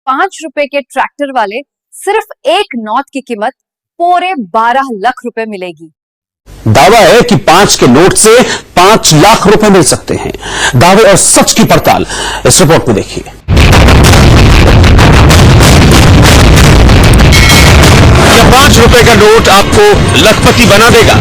5 रुपए के ट्रैक्टर वाले सिर्फ एक नोट की कीमत पूरे 12 लाख रुपए मिलेगी। दावा है कि 5 के नोट से 5 लाख रुपए मिल सकते हैं। दावे और सच की पड़ताल इस रिपोर्ट में देखिए। 5 रुपए का नोट आपको लखपति बना देगा।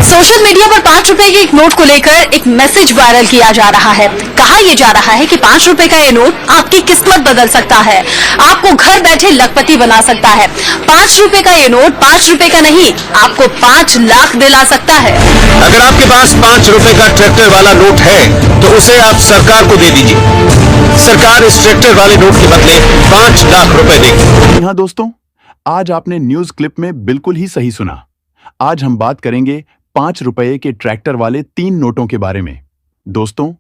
सोशल मीडिया पर 5 रुपए के एक नोट को लेकर एक मैसेज वायरल किया जा रहा है। कहा यह जा रहा है कि 5 रुपए का ये नोट आपकी किस्मत बदल सकता है, आपको घर बैठे लखपति बना सकता है। 5 रुपए का ये नोट 5 रुपए का नहीं, आपको 5 लाख दिला सकता है। अगर आपके पास 5 रुपए का ट्रैक्टर वाला नोट है तो उसे आप सरकार को दे दीजिए। सरकार इस ट्रैक्टर वाले नोट के बदले 5 लाख रुपए देगी। हाँ दोस्तों, आज आपने न्यूज क्लिप में बिल्कुल ही सही सुना। आज हम बात करेंगे 5 रुपए के ट्रैक्टर वाले 3 नोटों के बारे में। दोस्तों,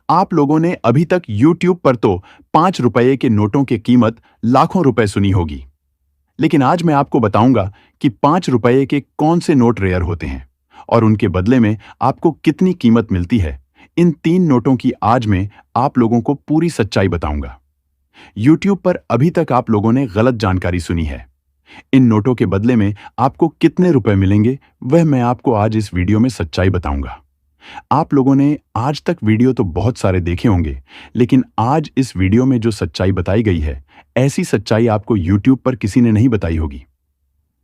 आप लोगों ने अभी तक YouTube पर तो 5 रुपए के नोटों की कीमत लाखों रुपए सुनी होगी, लेकिन आज मैं आपको बताऊंगा कि 5 रुपए के कौन से नोट रेयर होते हैं और उनके बदले में आपको कितनी कीमत मिलती है। इन 3 नोटों की आज मैं आप लोगों को पूरी सच्चाई बताऊंगा। YouTube पर अभी तक आप लोगों ने गलत जानकारी सुनी है। इन नोटों के बदले में आपको कितने रुपए मिलेंगे वह मैं आपको आज इस वीडियो में सच्चाई बताऊंगा। आप लोगों ने आज तक वीडियो तो बहुत सारे देखे होंगे, लेकिन आज इस वीडियो में जो सच्चाई बताई गई है, ऐसी सच्चाई आपको YouTube पर किसी ने नहीं बताई होगी।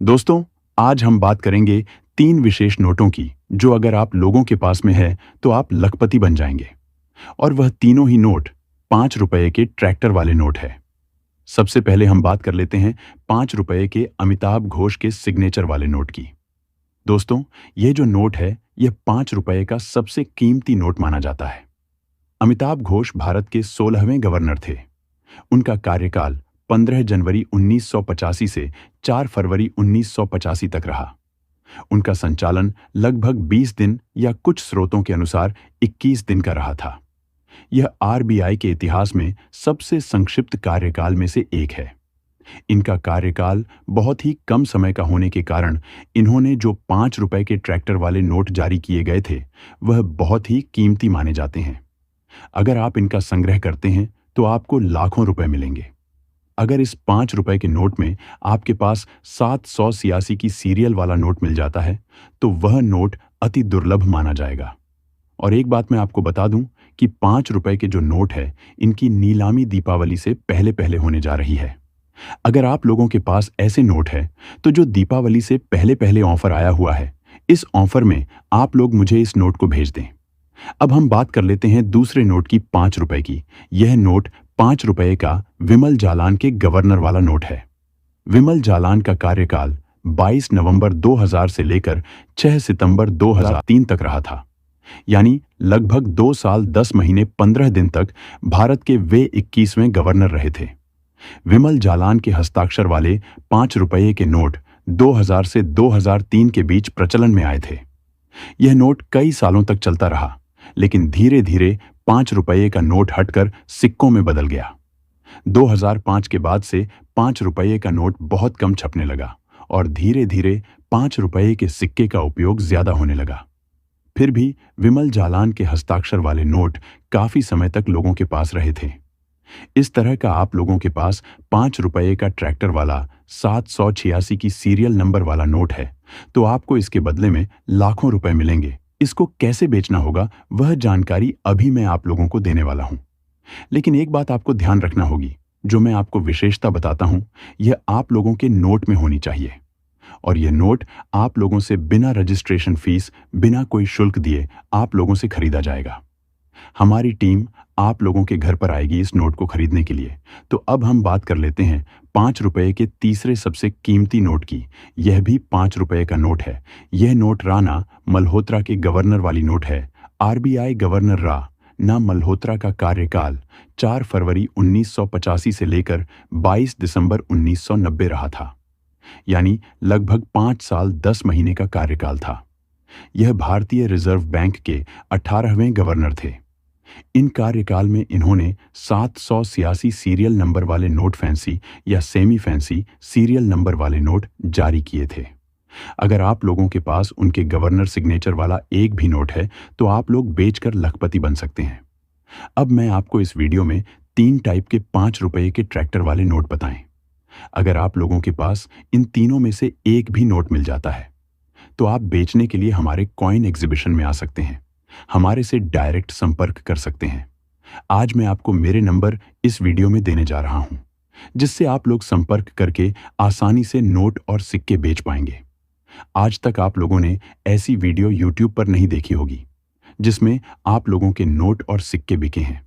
दोस्तों, आज हम बात करेंगे 3 विशेष नोटों की, जो अगर आप लोगों के पास में है तो आप लखपति बन जाएंगे। और वह तीनों ही नोट 5 रुपए के ट्रैक्टर वाले नोट है। सबसे पहले हम बात कर लेते हैं 5 रुपए के अमिताभ घोष के सिग्नेचर वाले नोट की। दोस्तों, यह जो नोट है, यह 5 रुपए का सबसे कीमती नोट माना जाता है। अमिताभ घोष भारत के 16वें गवर्नर थे। उनका कार्यकाल 15 जनवरी 1985 से 4 फरवरी 1985 तक रहा। उनका संचालन लगभग 20 दिन या कुछ स्रोतों के अनुसार 21 दिन का रहा था। यह आरबीआई के इतिहास में सबसे संक्षिप्त कार्यकाल में से एक है। इनका कार्यकाल बहुत ही कम समय का होने के कारण इन्होंने जो 5 रुपए के ट्रैक्टर वाले नोट जारी किए गए थे, वह बहुत ही कीमती माने जाते हैं। अगर आप इनका संग्रह करते हैं तो आपको लाखों रुपए मिलेंगे। अगर इस 5 रुपए के नोट में आपके पास 786 की सीरियल वाला नोट मिल जाता है तो वह नोट अति दुर्लभ माना जाएगा। और एक बात मैं आपको बता दूं कि 5 रुपए के जो नोट है, इनकी नीलामी दीपावली से पहले पहले होने जा रही है। अगर आप लोगों के पास ऐसे नोट है तो जो दीपावली से पहले पहले ऑफर आया हुआ है, इस ऑफर में आप लोग मुझे इस नोट को भेज दें। अब हम बात कर लेते हैं दूसरे नोट की, 5 रुपए की। यह नोट 5 रुपए का विमल जालान के गवर्नर वाला नोट है। विमल जालान का कार्यकाल 22 नवंबर 2000 से लेकर 6 सितंबर 2003 तक रहा था, यानी लगभग 2 साल 10 महीने 15 दिन तक भारत के वे 21वें गवर्नर रहे थे। विमल जालान के हस्ताक्षर वाले 5 रुपए के नोट 2000 से 2003 के बीच प्रचलन में आए थे। यह नोट कई सालों तक चलता रहा, लेकिन धीरे धीरे 5 रुपए का नोट हटकर सिक्कों में बदल गया। 2005 के बाद से 5 रुपए का नोट बहुत कम छपने लगा और धीरे धीरे 5 रुपए के सिक्के का उपयोग ज्यादा होने लगा। फिर भी विमल जालान के हस्ताक्षर वाले नोट काफी समय तक लोगों के पास रहे थे। इस तरह का आप लोगों के पास 5 रुपए का ट्रैक्टर वाला 786 की सीरियल नंबर वाला नोट है तो आपको इसके बदले में लाखों रुपए मिलेंगे। इसको कैसे बेचना होगा वह जानकारी अभी मैं आप लोगों को देने वाला हूं। लेकिन एक बात आपको ध्यान रखना होगी, जो मैं आपको विशेषता बताता हूं, यह आप लोगों के नोट में होनी चाहिए। और यह नोट आप लोगों से बिना रजिस्ट्रेशन फीस, बिना कोई शुल्क दिए आप लोगों से खरीदा जाएगा। हमारी टीम आप लोगों के घर पर आएगी इस नोट को खरीदने के लिए। तो अब हम बात कर लेते हैं 5 रुपए के तीसरे सबसे कीमती नोट की। यह भी 5 रुपए का नोट है। यह नोट राणा मल्होत्रा के गवर्नर वाली नोट है। आरबीआई गवर्नर ना मल्होत्रा का कार्यकाल 4 फरवरी 1985 से लेकर 22 दिसंबर 1990 रहा था, यानी लगभग 5 साल 10 महीने का कार्यकाल था। यह भारतीय रिजर्व बैंक के 18वें गवर्नर थे। इन कार्यकाल में इन्होंने 786 सीरियल नंबर वाले नोट फैंसी या सेमी फैंसी सीरियल नंबर वाले नोट जारी किए थे। अगर आप लोगों के पास उनके गवर्नर सिग्नेचर वाला एक भी नोट है तो आप लोग बेचकर लखपति बन सकते हैं। अब मैं आपको इस वीडियो में 3 टाइप के 5 रुपए के ट्रैक्टर वाले नोट बताएं। अगर आप लोगों के पास इन तीनों में से एक भी नोट मिल जाता है तो आप बेचने के लिए हमारे कॉइन एग्जीबिशन में आ सकते हैं, हमारे से डायरेक्ट संपर्क कर सकते हैं। आज मैं आपको मेरे नंबर इस वीडियो में देने जा रहा हूं, जिससे आप लोग संपर्क करके आसानी से नोट और सिक्के बेच पाएंगे। आज तक आप लोगों ने ऐसी वीडियो YouTube पर नहीं देखी होगी जिसमें आप लोगों के नोट और सिक्के बिके हैं,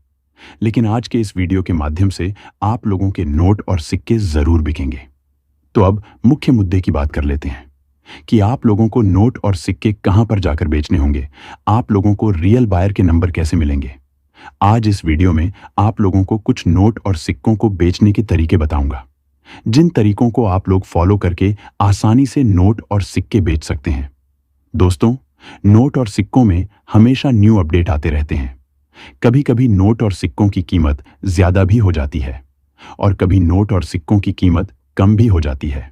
लेकिन आज के इस वीडियो के माध्यम से आप लोगों के नोट और सिक्के जरूर बिकेंगे। तो अब मुख्य मुद्दे की बात कर लेते हैं कि आप लोगों को नोट और सिक्के कहां पर जाकर बेचने होंगे, आप लोगों को रियल बायर के नंबर कैसे मिलेंगे। आज इस वीडियो में आप लोगों को कुछ नोट और सिक्कों को बेचने के तरीके बताऊंगा, जिन तरीकों को आप लोग फॉलो करके आसानी से नोट और सिक्के बेच सकते हैं। दोस्तों, नोट और सिक्कों में हमेशा न्यू अपडेट आते रहते हैं। कभी कभी नोट और सिक्कों की कीमत ज्यादा भी हो जाती है और कभी नोट और सिक्कों की कीमत कम भी हो जाती है।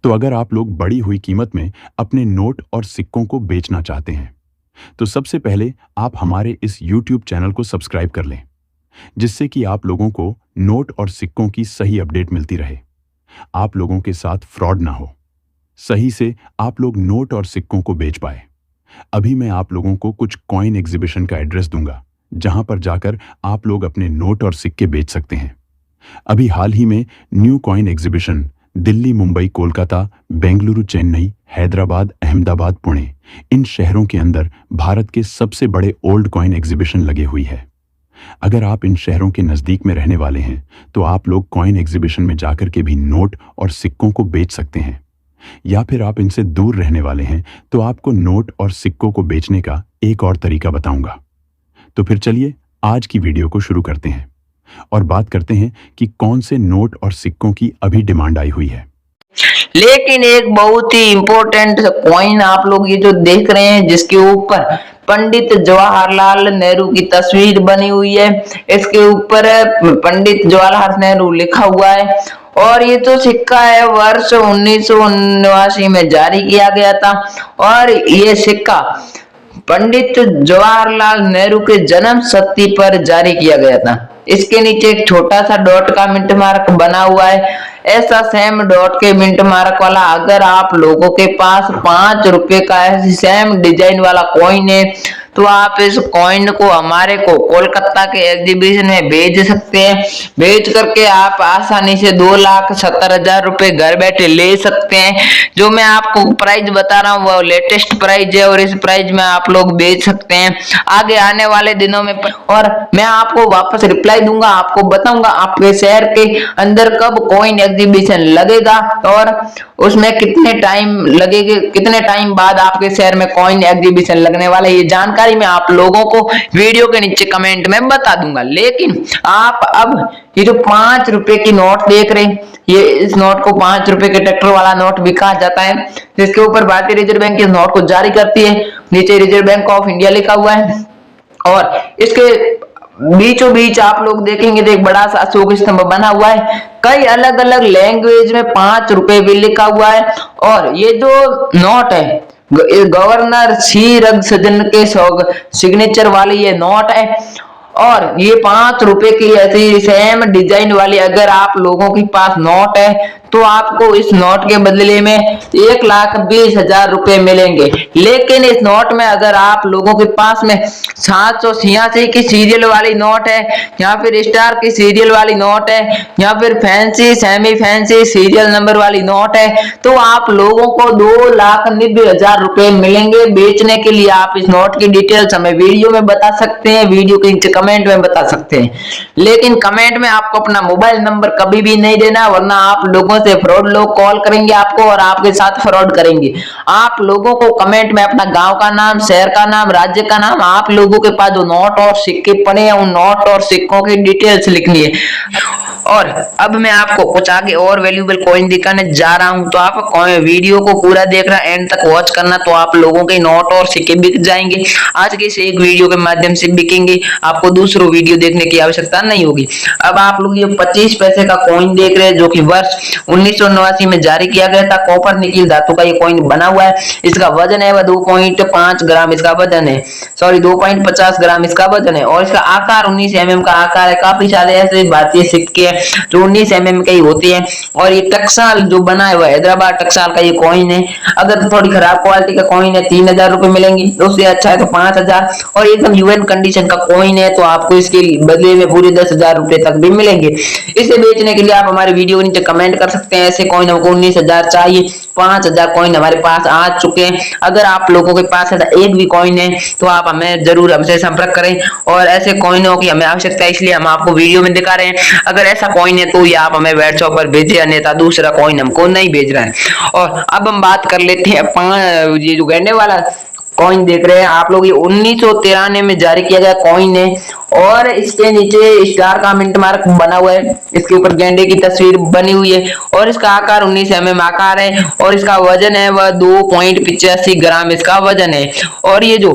तो अगर आप लोग बढ़ी हुई कीमत में अपने नोट और सिक्कों को बेचना चाहते हैं तो सबसे पहले आप हमारे इस YouTube चैनल को सब्सक्राइब कर लें, जिससे कि आप लोगों को नोट और सिक्कों की सही अपडेट मिलती रहे, आप लोगों के साथ फ्रॉड ना हो, सही से आप लोग नोट और सिक्कों को बेच पाए। अभी मैं आप लोगों को कुछ कॉइन एग्जीबिशन का एड्रेस दूंगा, जहां पर जाकर आप लोग अपने नोट और सिक्के बेच सकते हैं। अभी हाल ही में new coin exhibition Delhi, Mumbai, Kolkata, Bengaluru, Chennai, Hyderabad, Ahmedabad, Pune, इन शहरों के अंदर भारत के सबसे बड़े ओल्ड कॉइन एग्जीबिशन लगे हुई है। अगर आप इन शहरों के नजदीक में रहने वाले हैं तो आप लोग कॉइन एग्जीबिशन में जाकर के भी नोट और सिक्कों को बेच सकते हैं, या फिर आप इनसे दूर रहने वाले हैं तो आपको नोट और सिक्कों को बेचने का एक और तरीका बताऊंगा। तो फिर चलिए आज की वीडियो को शुरू करते हैं और बात करते हैं कि कौन से नोट और सिक्कों की अभी डिमांड आई हुई है। लेकिन एक बहुत ही इम्पोर्टेंट कॉइन आप लोग ये जो देख रहे हैं, जिसके ऊपर पंडित जवाहरलाल नेहरू की तस्वीर बनी हुई है, इसके ऊपर पंडित जवाहरलाल नेहरू लिखा हुआ है और ये जो सिक्का है वर्ष 1979 में जारी किया गया था और ये सिक्का पंडित जवाहरलाल नेहरू के जन्म शती पर जारी किया गया था। इसके नीचे एक छोटा सा डॉट का मिंट मार्क बना हुआ है। ऐसा सेम डॉट के मिंट मार्क वाला अगर आप लोगों के पास 5 रुपए का ऐसी सेम डिजाइन वाला कॉइन है तो आप इस कॉइन को हमारे को कोलकाता के एग्जीबिशन में भेज सकते हैं। भेज करके आप आसानी से 2,70,000 रुपए घर बैठे ले सकते हैं। जो मैं आपको प्राइस बता रहा हूँ वो लेटेस्ट प्राइस है और इस प्राइस में आप लोग बेच सकते हैं आगे आने वाले दिनों में। और मैं आपको वापस रिप्लाई दूंगा, आपको बताऊंगा आपके शहर के अंदर कब कॉइन एग्जीबिशन लगेगा और उसमें कितने टाइम लगेगा, कितने टाइम बाद आपके शहर में कॉइन एग्जीबिशन लगने वाला है। ये जानकारी मैं आप लोगों को वीडियो के नीचे कमेंट में बता दूंगा। लेकिन आप अब ये जो 5 रुपए की नोट देख रहे हैं, ये इस नोट को 5 रुपए के ट्रैक्टर वाला नोट भी कहा जाता है, जिसके ऊपर भारतीय रिजर्व बैंक इस नोट को जारी करती है। नीचे रिजर्व बैंक ऑफ इंडिया लिखा हुआ है और इसके बीचों बीच आप लोग देखेंगे तो एक बड़ा सा अशोक स्तंभ बना हुआ है। कई अलग अलग लैंग्वेज में 5 रुपए भी लिखा हुआ है और ये जो नोट है गवर्नर सी रंगसजन के सिग्नेचर वाली ये नोट है और ये 5 रुपए की ऐसी सेम डिजाइन वाली अगर आप लोगों के पास नोट है तो आपको इस नोट के बदले में 1,20,000 रुपए मिलेंगे। लेकिन इस नोट में अगर आप लोगों के पास में 786 की सीरियल वाली नोट है या फिर स्टार की सीरियल वाली नोट है या फिर fancy semi fancy serial number वाली नोट है तो आप लोगों को 2,90,000 रुपए मिलेंगे। बेचने के लिए आप इस नोट की डिटेल्स हमें वीडियो में बता सकते हैं, वीडियो के नीचे कमेंट में बता सकते हैं, लेकिन कमेंट में आपको अपना मोबाइल नंबर कभी भी नहीं देना, वरना आप लोगों से फ्रॉड लोग कॉल करेंगे आपको और आपके साथ फ्रॉड करेंगे। आप लोगों को कमेंट में अपना गांव का नाम, शहर का नाम, राज्य का नाम, आप लोगों के पास जो नोट और सिक्के पड़े हैं उन नोट और सिक्कों की डिटेल्स लिखनी है। और अब मैं आपको कुछ आगे और वैल्यूएबल कॉइन दिखाने जा रहा हूं, तो आप वीडियो को पूरा देखना, एंड तक वॉच करना, तो आप लोगों के नोट और सिक्के बिक जाएंगे। आज के इस एक वीडियो के माध्यम से बिकेंगे, आपको दूसरों वीडियो देखने की आवश्यकता नहीं होगी। अब आप लोग ये 25 पैसे का कॉइन देख रहे हैं, जो कि वर्ष 1989 में जारी किया गया था। कॉपर निकिल धातु का ये कॉइन बना हुआ है। इसका वजन है वह 2.5 ग्राम इसका वजन है, सॉरी 2.50 ग्राम इसका वजन है। और इसका आकार 19 mm का आकार है। काफी सारे ऐसे भारतीय सिक्के हैं जो 19 mm के ही होते हैं। और ये टकसाल जो बना है वह हैदराबाद टकसाल का ये कॉइन है। अगर थोड़ी खराब क्वालिटी का कॉइन है 3000 रुपए मिलेंगे, उससे अच्छा है तो 5000। और एकदम यूएन कंडीशन का कॉइन है तो आपको इसके बदले में पूरे 10,000 रुपए तक भी मिलेंगे। इसे बेचने के लिए आप हमारे वीडियो के नीचे कमेंट कर सकते हैं, ऐसे कॉइन हमको 19,000 चाहिए। 5,000 कॉइन हमारे पास आ चुके हैं। अगर आप लोगों के पास ऐसा एक भी कॉइन है तो आप हमें जरूर हमसे संपर्क करें। और ऐसे कॉइनों की हमें आवश्यकता है, इसलिए हम आपको वीडियो में दिखा रहे हैं। अगर ऐसा कॉइन है तो ये आप हमें व्हाट्सएप पर भेजिए, अन्यथा दूसरा कॉइन हमको नहीं भेज रहा है। और अब हम बात कर लेते हैं ये जो गैंडे वाला कॉइन देख रहे हैं आप लोग, ये 1993 में जारी किया गया कॉइन है। और इसके नीचे स्टार का मिंट मार्क बना हुआ है, इसके ऊपर गेंडे की तस्वीर बनी हुई है। और इसका आकार 19 mm आकार है। और इसका वजन है वह 2.85 ग्राम इसका वजन है। और ये जो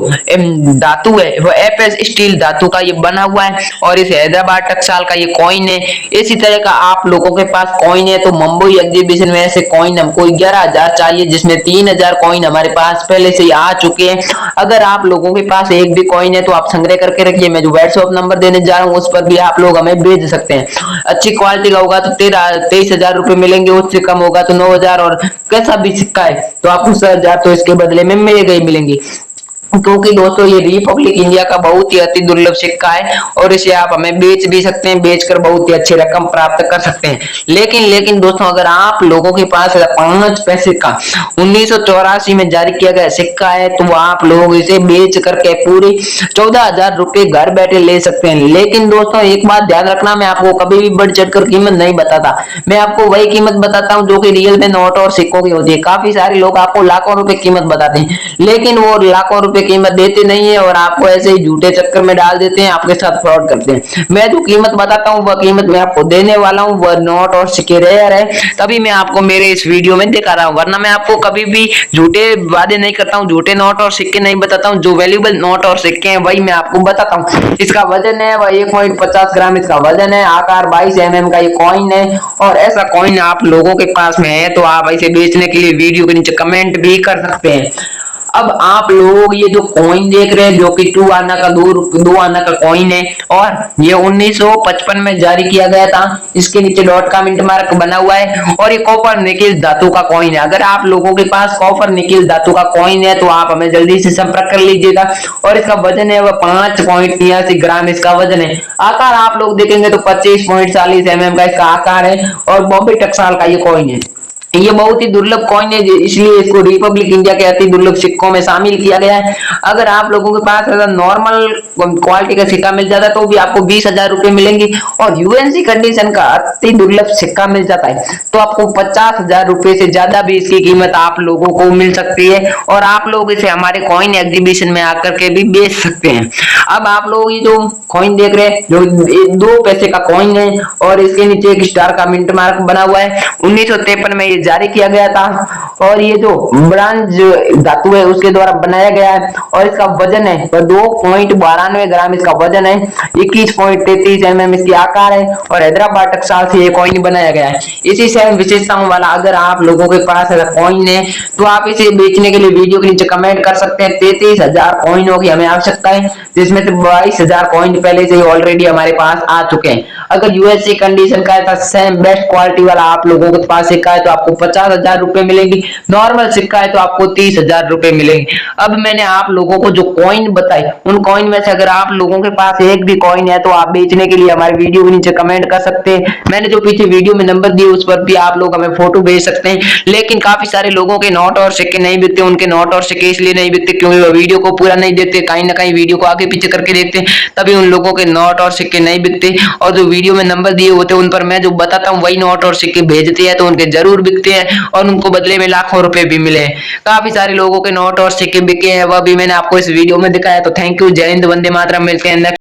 धातु है वह एफएस स्टील धातु का ये बना हुआ है। और इस हैदराबाद टकसाल का ये कॉइन है। इसी तरह का आप लोगों के पास कॉइन है तो मुंबई एग्जीबिशन में ऐसे कॉइन हमको 11,000 चाहिए, जिसमें 3,000 कॉइन हमारे पास पहले से ही आ चुके हैं। अगर आप लोगों के पास एक भी कॉइन है तो आप संग्रह करके रखिए। मैं जो व्हाट्सएप नंबर देने जा रहा हूँ उस पर भी आप लोग हमें भेज सकते हैं। अच्छी क्वालिटी का होगा तो 23,000 रुपए मिलेंगे, उससे कम होगा तो 9,000। और कैसा भी सिक्का है तो आपको 7,000 तो इसके बदले में मिलेंगे। क्योंकि दोस्तों ये रिपब्लिक इंडिया का बहुत ही अति दुर्लभ सिक्का है और इसे आप हमें बेच भी सकते हैं, बेचकर बहुत ही अच्छी रकम प्राप्त कर सकते हैं। लेकिन दोस्तों अगर आप लोगों के पास 5 पैसे का 1984 में जारी किया गया सिक्का है तो आप लोग इसे बेच करके पूरी 14,000 रुपए घर बैठे ले सकते हैं। लेकिन दोस्तों एक बात ध्यान रखना, मैं आपको कभी भी बढ़ चढ़कर कीमत नहीं बताता। मैं आपको वही कीमत बताता हूँ जो कि रियल में नोट और सिक्कों की होती है। काफी सारे लोग आपको लाखों रुपए कीमत बताते हैं, लेकिन वो लाखों रुपए कीमत देते नहीं है और आपको ऐसे ही झूठे चक्कर में डाल देते हैं, आपके साथ फ्रॉड करते हैं। मैं जो कीमत बताता हूँ वह कीमत मैं आपको देने वाला हूँ, वह नोट और सिक्के रेयर है, तभी मैं आपको मेरे इस वीडियो में दिखा रहा हूँ। वरना मैं आपको कभी भी झूठे वादे नहीं करता हूँ, झूठे नोट और सिक्के नहीं बताता हूँ। जो वैल्यूएबल नोट और सिक्के हैं वही मैं आपको बताता हूँ। इसका वजन है वह 1.50 ग्राम इसका वजन है। आकार 22 mm का ये कॉइन है। और ऐसा कॉइन आप लोगों के पास में है तो आप इसे बेचने के लिए वीडियो के नीचे कमेंट भी कर सकते हैं। अब आप लोग ये जो कॉइन देख रहे हैं जो कि 2 आना का कॉइन है और ये 1955 में जारी किया गया था। इसके नीचे डॉट का मिंट मार्क बना हुआ है और ये कॉपर निकिल धातु का कॉइन है। अगर आप लोगों के पास कॉपर निकिल धातु का कॉइन है तो आप हमें जल्दी से संपर्क कर लीजिएगा। और इसका वजन है वह 5.83 ग्राम इसका वजन है। आकार आप लोग देखेंगे तो 25.40 mm का इसका आकार है और बॉम्बे टकसाल का ये कॉइन है। ये बहुत ही दुर्लभ कॉइन है, इसलिए इसको रिपब्लिक इंडिया के अति दुर्लभ सिक्कों में शामिल किया गया है। अगर आप लोगों के पास ऐसा नॉर्मल क्वालिटी का सिक्का मिल जाता है तो भी आपको 20,000 रुपए मिलेंगे। और यूएनसी कंडीशन का अति दुर्लभ सिक्का मिल जाता है तो आपको 50,000 रुपए से ज्यादा भी इसकी कीमत आप लोगों को मिल सकती है। और आप लोग इसे हमारे कॉइन एग्जीबिशन में आकर के भी बेच सकते हैं। अब आप लोग ये जो कॉइन देख रहे हैं जो 2 पैसे का कॉइन है और इसके नीचे एक स्टार का मिंट मार्क बना हुआ है। 1953 में जारी किया गया था और ये जो ब्रांज धातु है उसके द्वारा बनाया गया है। और इसका वजन है 2.92 ग्राम इसका वजन है। 21.33 mm इसकी आकार है और हैदराबाद टकसाल से ये कॉइन बनाया गया है। इसी सेम विशेषताओं वाला अगर आप लोगों के पास ऐसा कॉइन है तो आप इसे बेचने के लिए वीडियो के नीचे कमेंट कर सकते हैं। 33,000 कॉइनों की हमें आवश्यकता है, जिसमें से 22,000 कॉइन पहले से ही ऑलरेडी हमारे पास आ चुके हैं। अगर यूएसए कंडीशन का ऐसा सेम बेस्ट क्वालिटी वाला आप लोगों के पास सिक्का है तो आपको 50,000 रुपए मिलेंगे। नॉर्मल सिक्का है तो आपको 30,000 रुपए मिलेंगे। अब मैंने आप लोगों को जो कॉइन बताए उन कॉइन में से अगर आप लोगों के पास एक भी कॉइन है तो आप बेचने के लिए हमारे वीडियो के नीचे कमेंट कर सकते हैं। मैंने जो पीछे वीडियो में नंबर दिए उस पर भी आप लोग हमें फोटो भेज सकते हैं। लेकिन काफी सारे लोगों के नोट और सिक्के नहीं बिकते, उनके नोट और सिक्के इसलिए नहीं बिकते क्योंकि वो वीडियो को पूरा नहीं देखते, कहीं ना कहीं वीडियो को आगे पीछे करके देखते हैं, तभी उन लोगों के नोट और सिक्के नहीं बिकते। और जो वीडियो में नंबर दिए होते हैं उन पर मैं जो बताता हूँ वही नोट और सिक्के भेजते हैं तो उनके जरूर बिकते हैं और उनको बदले में लाखों रुपए भी मिले हैं। काफी सारे लोगों के नोट और सिक्के बिके हैं, वह भी मैंने आपको इस वीडियो में दिखाया। तो थैंक यू, जय हिंद, वंदे मातरम। मिलते हैं नेक्स्ट